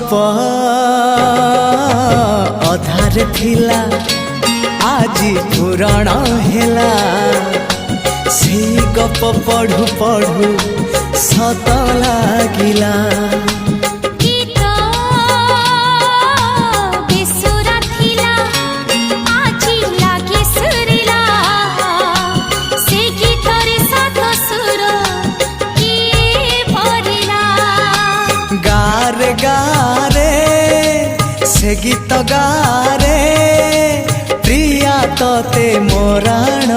गप अधार थिला आजी पुराण हेला से गप पढ़ु पढ़ु सत लागिला गारे गारे से गीत गारे प्रिया तोते मोराण